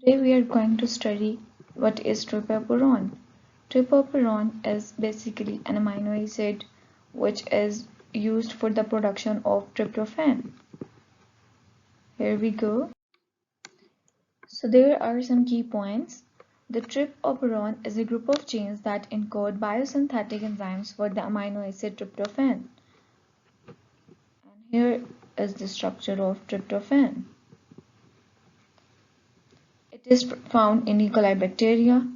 Today we are going to study what is Trp Operon. Trp Operon is basically an amino acid which is used for the production of tryptophan. Here we go. So there are some key points. The Trp Operon is a group of genes that encode biosynthetic enzymes for the amino acid tryptophan. And here is the structure of tryptophan. It is found in E. coli bacteria.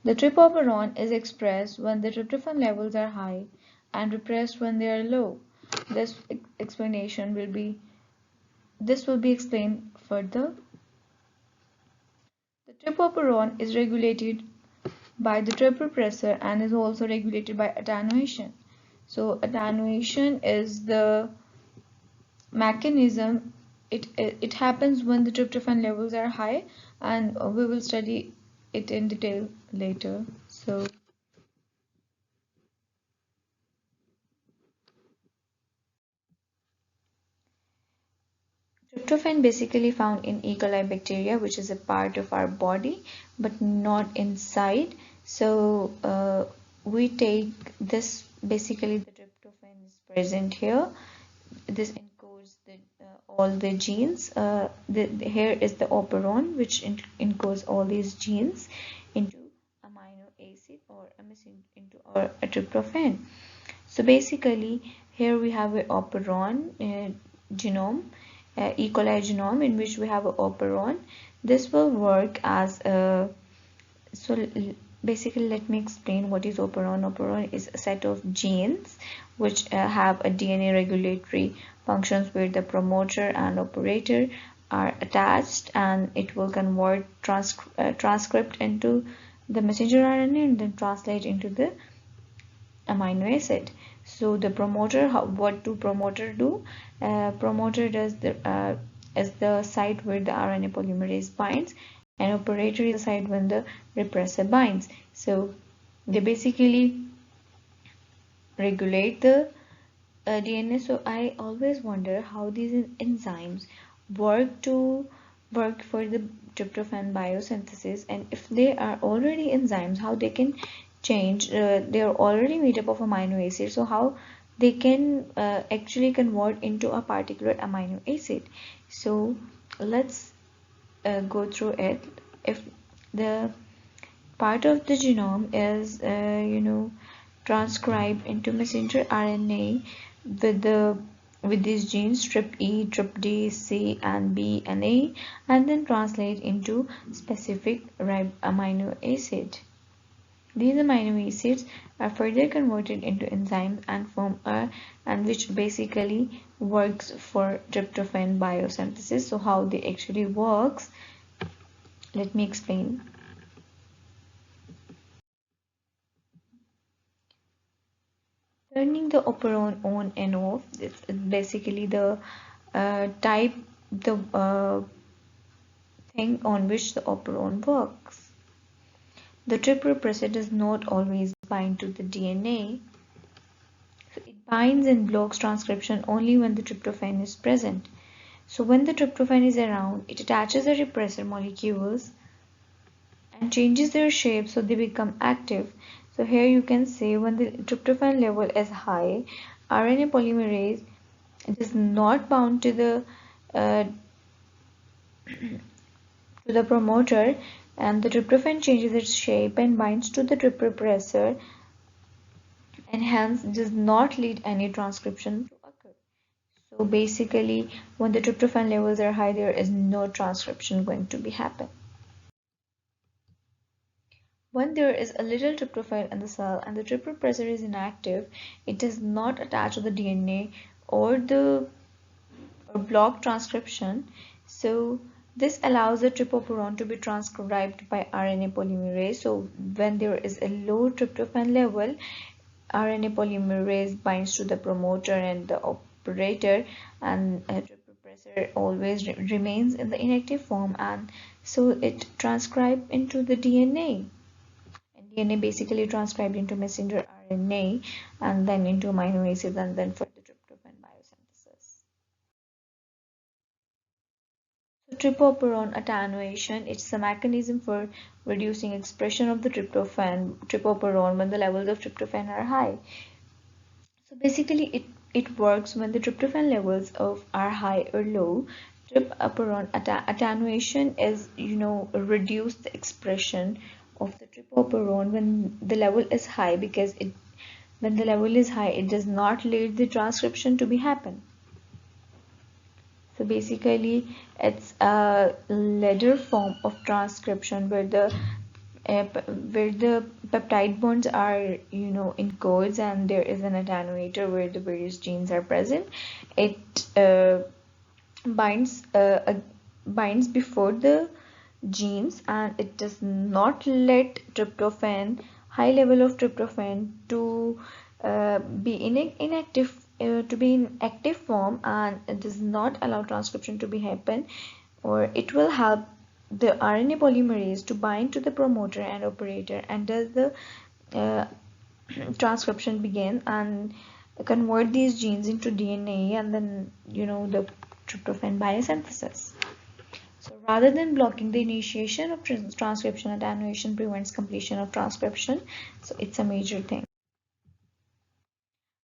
The Trp Operon is expressed when the tryptophan levels are high and repressed when they are low. This will be explained further. The Trp Operon is regulated by the Trp repressor and is also regulated by attenuation. So attenuation is the mechanism. It happens when the tryptophan levels are high, and we will study it in detail later. So tryptophan basically found in E. coli bacteria, which is a part of our body but not inside. So we take this, basically the tryptophan is present here. This encodes all the genes. Here is the operon, which encodes all these genes into amino acid or into our tryptophan. So basically here we have an operon genome, E. coli genome, in which we have an operon. This will work as a, basically let me explain what is operon. Operon is a set of genes which have a DNA regulatory functions where the promoter and operator are attached, and it will convert transcript into the messenger RNA and then translate into the amino acid. So the promoter, what do promoter do? Promoter does is the site where the RNA polymerase binds, and operator is the site when the repressor binds. So they basically regulate the DNA. So I always wonder how these enzymes work for the tryptophan biosynthesis, and if they are already enzymes, how they can change. They are already made up of amino acids, so how they can actually convert into a particular amino acid. So let's go through it. If the part of the genome is transcribed into messenger RNA with these genes TRPE, TRPD, C and B and A, and then translate into specific amino acid. These amino acids are further converted into enzymes and form and which basically works for tryptophan biosynthesis. So how they actually works, let me explain. Turning the operon on and off, it's basically the type, the thing on which the operon works. The Trp repressor does not always bind to the DNA. So it binds and blocks transcription only when the tryptophan is present. So when the tryptophan is around, it attaches the repressor molecules and changes their shape so they become active. So here you can see when the tryptophan level is high, RNA polymerase is not bound to the promoter, and the tryptophan changes its shape and binds to the Trp repressor, and hence does not lead any transcription to occur. So basically when the tryptophan levels are high, there is no transcription going to be happen. When there is a little tryptophan in the cell and the Trp repressor is inactive, it does not attach to the DNA or block transcription. So this allows the Trp Operon to be transcribed by RNA polymerase. So when there is a low tryptophan level, RNA polymerase binds to the promoter and the operator, and Trp repressor always remains in the inactive form, and so it transcribes into the DNA. And DNA basically transcribed into messenger RNA and then into amino acids and then for the tryptophan biosynthesis. Tripoperon attenuation, it's a mechanism for reducing expression of the tripoperon when the levels of tryptophan are high. So basically it works when the tryptophan levels are high or low. Tripoperon attenuation is, reduce the expression of the tripoperon when the level is high, because when the level is high, it does not let the transcription to be happen. So basically, it's a ladder form of transcription where the peptide bonds are, in codes, and there is an attenuator where the various genes are present. It binds binds before the genes, and it does not let tryptophan high level of tryptophan to be in active form, and it does not allow transcription to be happen, or it will help the RNA polymerase to bind to the promoter and operator, and does the uh, transcription begin and convert these genes into DNA, and then the tryptophan biosynthesis. So rather than blocking the initiation of transcription, attenuation prevents completion of transcription. So it's a major thing.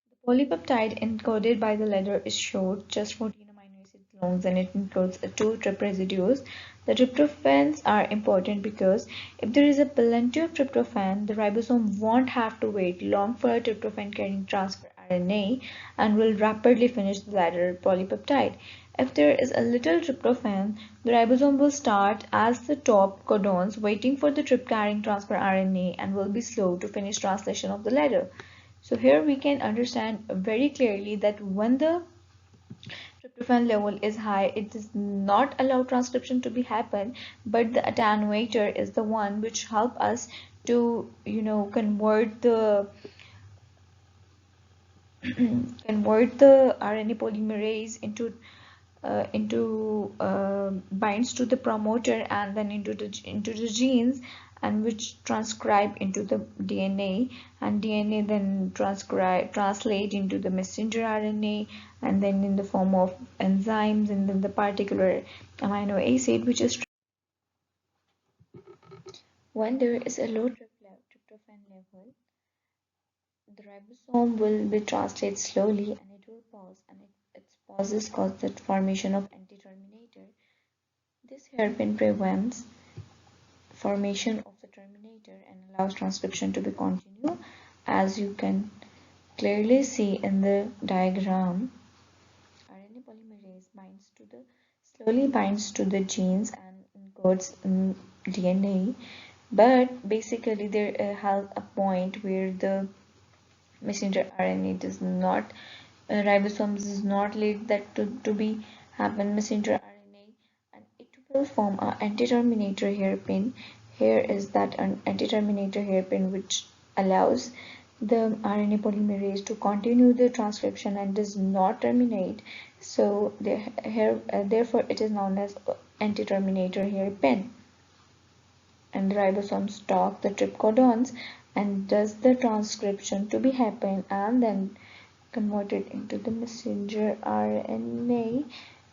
The polypeptide encoded by the letter is short, just 14 amino acids long, and it includes two trip residues. The tryptophans are important because if there is a plenty of tryptophan, the ribosome won't have to wait long for a tryptophan carrying transfer RNA and will rapidly finish the latter polypeptide. If there is a little tryptophan, the ribosome will start as the top codons, waiting for the trip carrying transfer RNA, and will be slow to finish translation of the letter. So here we can understand very clearly that when the tryptophan level is high, it does not allow transcription to be happen, but the attenuator is the one which help us to convert the convert the RNA polymerase into binds to the promoter and then into the genes, and which transcribe into the DNA, and DNA then translate into the messenger RNA, and then in the form of enzymes, and then the particular amino acid which is when there is a low tryptophan level, the ribosome will be translated slowly, and it will pause, and its pauses cause the formation of anti-terminator. This hairpin prevents formation of the terminator and allows transcription to be continued. As you can clearly see in the diagram, RNA polymerase slowly binds to the genes and encodes DNA, but basically there has a point where the messenger RNA does not ribosomes does not let that to be happen messenger RNA, and it will form an anti-terminator hairpin. Here is that an anti-terminator hairpin which allows the RNA polymerase to continue the transcription and does not terminate. So therefore it is known as anti-terminator hairpin. And the ribosome stalk the trip codons and does the transcription to be happen, and then converted into the messenger RNA.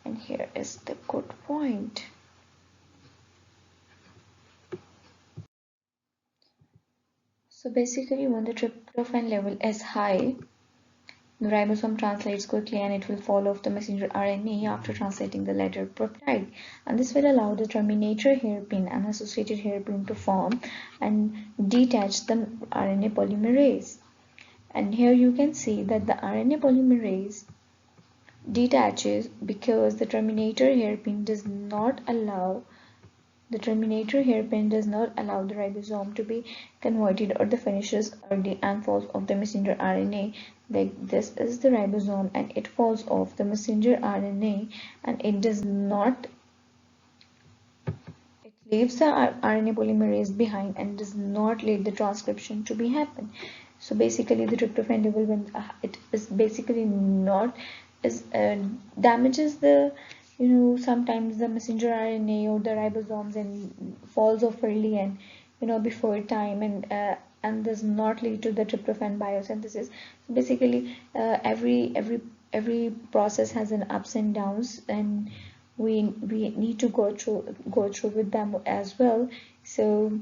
And here is the good point. So basically when the tryptophan level is high, the ribosome translates quickly, and it will fall off the messenger RNA after translating the letter peptide, and this will allow the terminator hairpin and associated hairpin to form and detach the RNA polymerase. And here you can see that the RNA polymerase detaches because the terminator hairpin does not allow the ribosome to be converted or the finishes early and falls off the messenger RNA. Like this is the ribosome, and it falls off the messenger RNA, and it does not it leaves the RNA polymerase behind and does not let the transcription to be happen. So basically the tryptophan level, when it is basically not is damages the sometimes the messenger RNA or the ribosomes and falls off early and before time, and does not lead to the tryptophan biosynthesis. So basically every process has an ups and downs, and we need to go through with them as well. So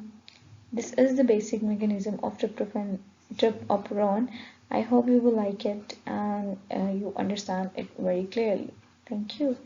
this is the basic mechanism of trip operon. I hope you will like it and you understand it very clearly. Thank you.